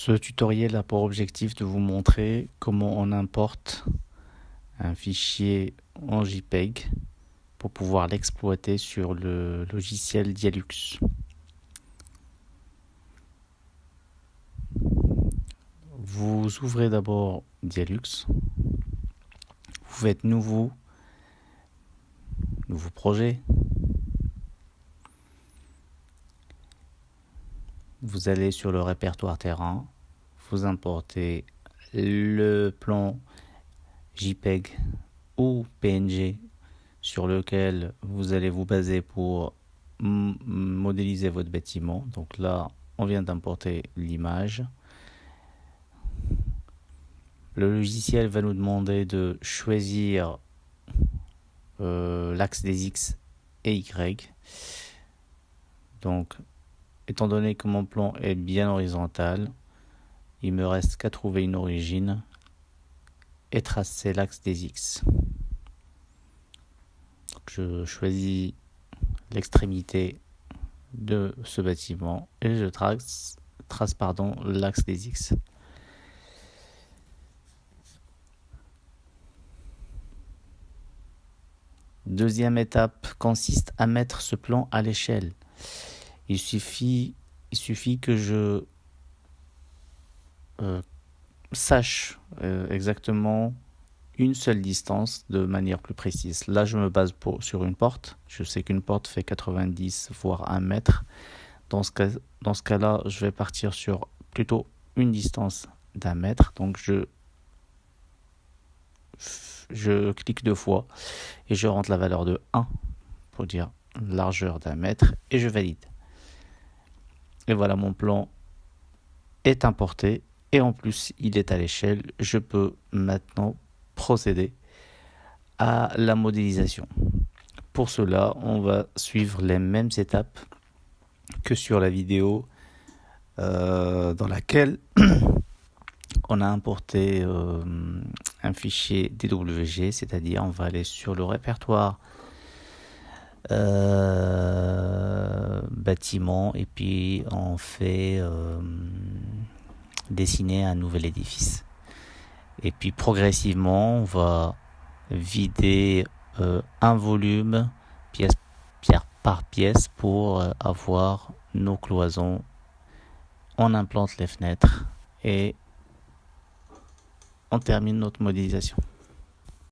Ce tutoriel a pour objectif de vous montrer comment on importe un fichier en JPEG pour pouvoir l'exploiter sur le logiciel Dialux. Vous ouvrez d'abord Dialux, vous faites nouveau projet, vous allez sur le répertoire terrain, vous importez le plan JPEG ou PNG sur lequel vous allez vous baser pour modéliser votre bâtiment. Donc là, on vient d'importer l'image. Le logiciel va nous demander de choisir l'axe des X et Y. Donc, étant donné que mon plan est bien horizontal, il me reste qu'à trouver une origine et tracer l'axe des X. Donc, je choisis l'extrémité de ce bâtiment et je trace l'axe des X. Deuxième étape consiste à mettre ce plan à l'échelle. Il suffit que je sache exactement une seule distance de manière plus précise. Là, je me base sur une porte. Je sais qu'une porte fait 90 voire 1 mètre. Dans ce cas-là, je vais partir sur plutôt une distance d'1 mètre. Donc, je clique 2 fois et je rentre la valeur de 1 pour dire largeur d'1 mètre et je valide. Et voilà, mon plan est importé et en plus il est à l'échelle. Je peux maintenant procéder à la modélisation. Pour cela, on va suivre les mêmes étapes que sur la vidéo dans laquelle on a importé un fichier DWG, c'est-à-dire on va aller sur le répertoire bâtiment et puis on fait dessiner un nouvel édifice. Et puis progressivement, on va vider un volume pierre par pièce pour avoir nos cloisons. On implante les fenêtres et on termine notre modélisation.